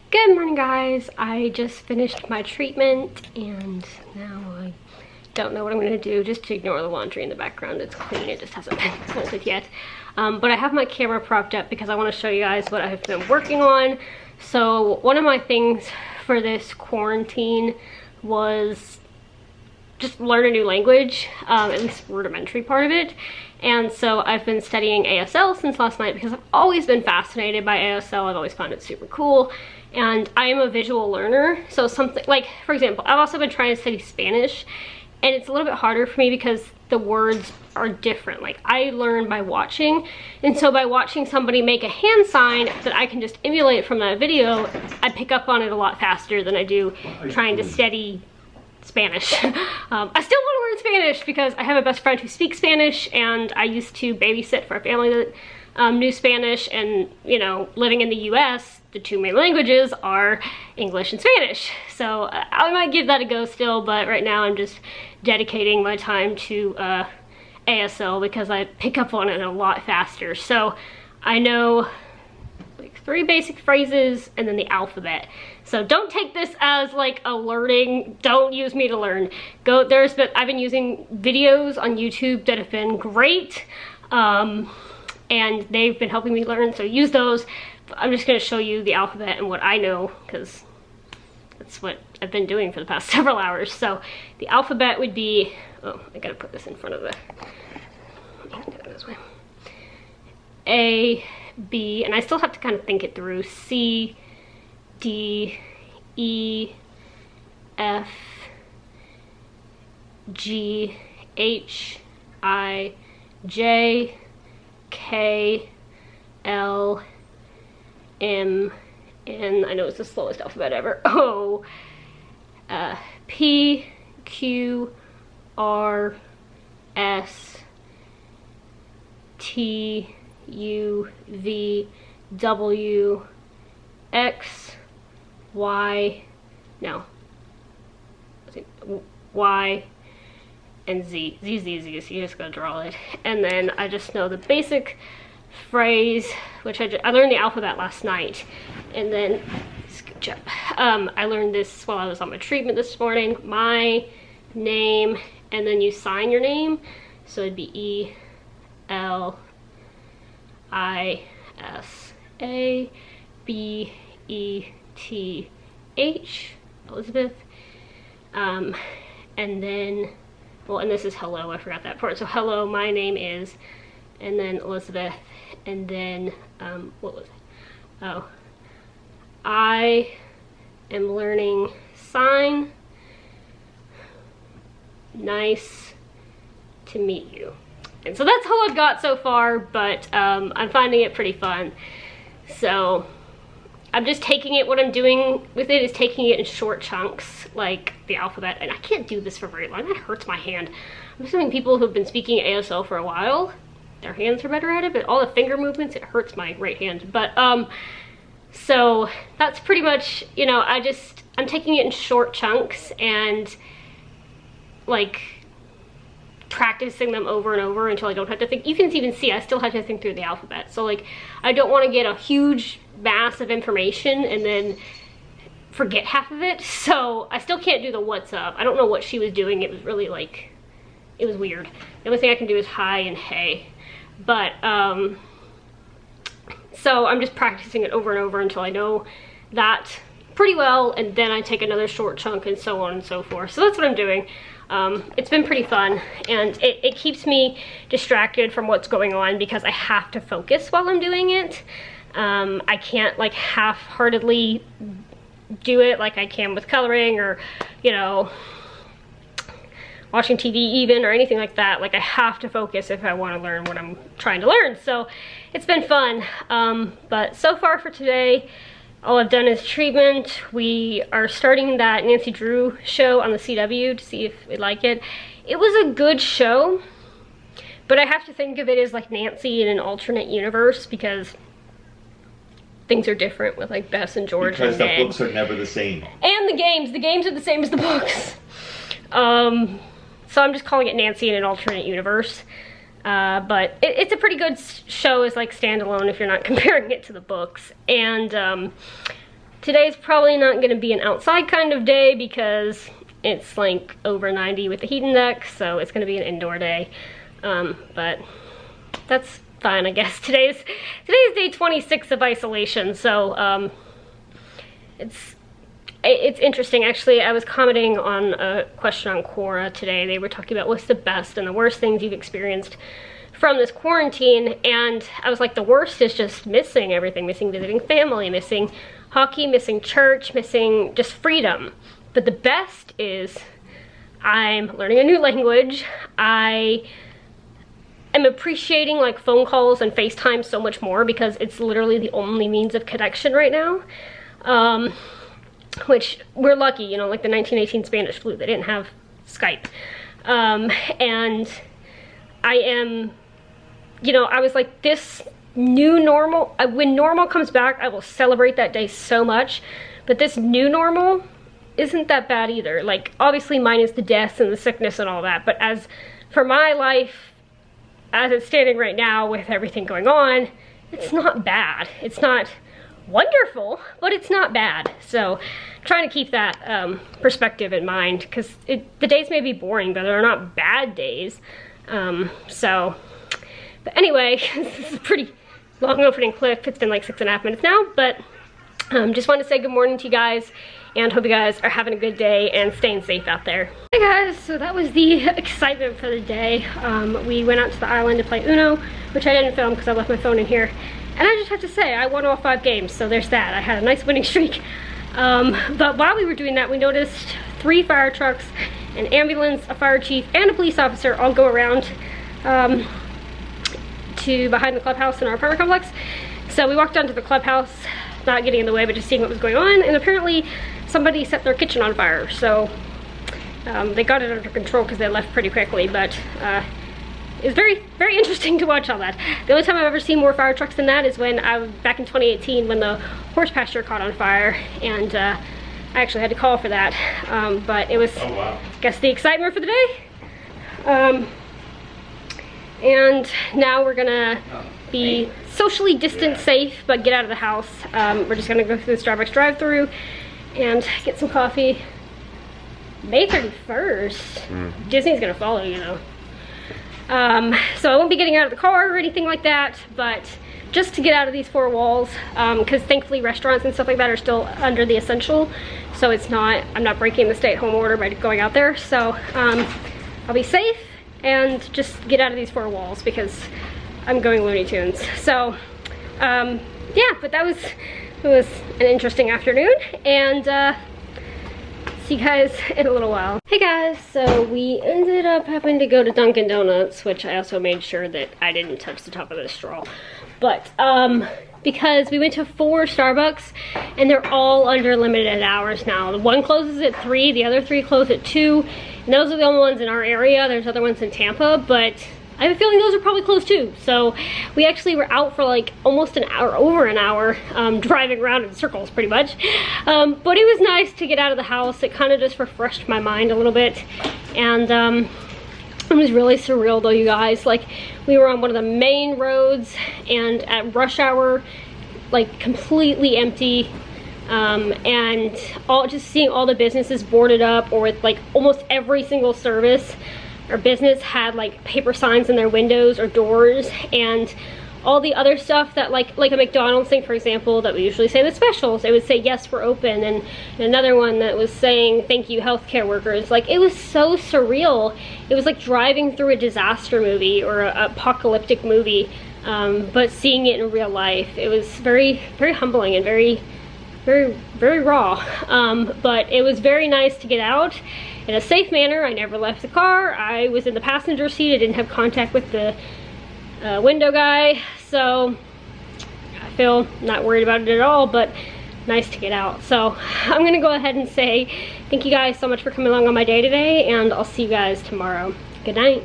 Good morning, guys. I just finished my treatment and now I don't know what I'm gonna do. Just to ignore the laundry in the background. It's clean, it just hasn't been folded yet. But I have my camera propped up because I want to show you guys what I've been working on. So one of my things for this quarantine was just learn a new language, at least rudimentary part of it. And so I've been studying ASL since last night because I've always been fascinated by ASL. I've always found it super cool. And I am a visual learner. So something like, for example, I've also been trying to study Spanish, and it's a little bit harder for me because the words are different. Like, I learn by watching, and so by watching somebody make a hand sign that I can just emulate from that video, I pick up on it a lot faster than I do trying to study Spanish. I still want to learn Spanish because I have a best friend who speaks Spanish, and I used to babysit for a family that knew Spanish, and you know, living in the US, the two main languages are English and Spanish. So I might give that a go still, but right now I'm just dedicating my time to ASL because I pick up on it a lot faster. So I know like 3 basic phrases and then the alphabet. So don't take this as like a learning, don't use me to learn. I've been using videos on YouTube that have been great, and they've been helping me learn, so use those. I'm just gonna show you the alphabet and what I know, because that's what I've been doing for the past several hours. So the alphabet would be, oh, I gotta put this in front of the, this way. A, B, and I still have to kind of think it through. C, D, E, F, G, H, I, J, K, L, M, N, I know it's the slowest alphabet ever, O, P, Q, R, S, T, U, V, W, X, Y, no, Y, and Z. Z is the easiest, you just gotta draw it. And then I just know the basic phrase, which I learned the alphabet last night. And then, scooch up, I learned this while I was on my treatment this morning. My name, and then you sign your name. So it'd be E, L, I, S, A, B, E, T, H, Elizabeth. And then, well, and this is hello, I forgot that part. So hello, my name is, and then Elizabeth, and then, what was it? Oh, I am learning sign. Nice to meet you. And so that's all I've got so far, but I'm finding it pretty fun. So I'm just taking it, what I'm doing with it is taking it in short chunks, like the alphabet, and I can't do this for very long, that hurts my hand. I'm assuming people who've been speaking ASL for a while, their hands are better at it, but all the finger movements, it hurts my right hand. But so that's pretty much, you know, I'm taking it in short chunks and like practicing them over and over until I don't have to think. You can even see I still have to think through the alphabet. So like, I don't want to get a huge mass of information and then forget half of it. So I still can't do the what's up. I don't know what she was doing. It was really like, it was weird. The only thing I can do is hi and hey. But so I'm just practicing it over and over until I know that pretty well, and then I take another short chunk and so on and so forth. So that's what I'm doing. It's been pretty fun, and it keeps me distracted from what's going on because I have to focus while I'm doing it. I can't like half-heartedly do it like I can with coloring or, you know, watching TV even or anything like that. Like, I have to focus if I want to learn what I'm trying to learn. So it's been fun. But so far for today, all I've done is treatment. We are starting that Nancy Drew show on the CW to see if we like it. It was a good show, but I have to think of it as like Nancy in an alternate universe because things are different with like Bess and George. Because the books are never the same. And the games are the same as the books. So I'm just calling it Nancy in an alternate universe. But it's a pretty good show as like standalone if you're not comparing it to the books. And today's probably not gonna be an outside kind of day because it's like over 90 with the heat index, so it's gonna be an indoor day. But that's fine, I guess. Today's day 26 of isolation, so it's interesting. Actually, I was commenting on a question on Quora today. They were talking about what's the best and the worst things you've experienced from this quarantine, and I was like, the worst is just missing everything, missing visiting family, missing hockey, missing church, missing just freedom. But the best is I'm learning a new language. I am appreciating like phone calls and FaceTime so much more because it's literally the only means of connection right now. Which we're lucky, you know, like the 1918 Spanish flu, they didn't have Skype. And I am, you know, I was like, this new normal, when normal comes back, I will celebrate that day so much. But this new normal isn't that bad either. Like, obviously mine is the deaths and the sickness and all that, but as for my life, as it's standing right now with everything going on, it's not bad. It's not wonderful, but it's not bad. So trying to keep that perspective in mind, because the days may be boring, but they're not bad days. But anyway, this is a pretty long opening clip. It's been like 6.5 minutes now, but just wanted to say good morning to you guys and hope you guys are having a good day and staying safe out there. Hey guys, so that was the excitement for the day. We went out to the island to play Uno, which I didn't film because I left my phone in here. And I just have to say, I won all 5 games, so there's that. I had a nice winning streak. But while we were doing that, we noticed 3 fire trucks, an ambulance, a fire chief, and a police officer all go around to behind the clubhouse in our apartment complex. So we walked down to the clubhouse, not getting in the way, but just seeing what was going on. And apparently somebody set their kitchen on fire. So they got it under control because they left pretty quickly, but it's very, very interesting to watch all that. The only time I've ever seen more fire trucks than that is when back in 2018 when the horse pasture caught on fire, and I actually had to call for that. But it was, oh, wow. I guess, the excitement for the day. And now we're gonna be socially distant safe, but get out of the house. We're just gonna go through the Starbucks drive-thru and get some coffee. May 31st. Disney's gonna follow, you know. So I won't be getting out of the car or anything like that, but just to get out of these 4 walls, because thankfully restaurants and stuff like that are still under the essential, so I'm not breaking the stay-at-home order by going out there. So I'll be safe and just get out of these 4 walls because I'm going Looney Tunes. So yeah, but it was an interesting afternoon, and see you guys in a little while. Hey guys, so we ended up having to go to Dunkin' Donuts, which I also made sure that I didn't touch the top of the straw. But because we went to 4 Starbucks and they're all under limited hours now. The one closes at 3, the other 3 close at 2, and those are the only ones in our area. There's other ones in Tampa, but I have a feeling those are probably closed too. So we actually were out for like almost an hour, over an hour, driving around in circles pretty much. But it was nice to get out of the house. It kind of just refreshed my mind a little bit. And it was really surreal though, you guys. Like, we were on one of the main roads and at rush hour, like completely empty. And just seeing all the businesses boarded up, or with like almost every single service or business had like paper signs in their windows or doors, and all the other stuff that like a McDonald's thing, for example, that we usually say the specials, it would say yes, we're open, and another one that was saying thank you healthcare workers. Like, it was so surreal. It was like driving through a disaster movie or a apocalyptic movie, but seeing it in real life. It was very, very humbling and very, very, very raw. But it was very nice to get out in a safe manner. I never left the car. I was in the passenger seat. I didn't have contact with the window guy, so I feel not worried about it at all, but nice to get out. So I'm gonna go ahead and say thank you guys so much for coming along on my day today, and I'll see you guys tomorrow. Good night.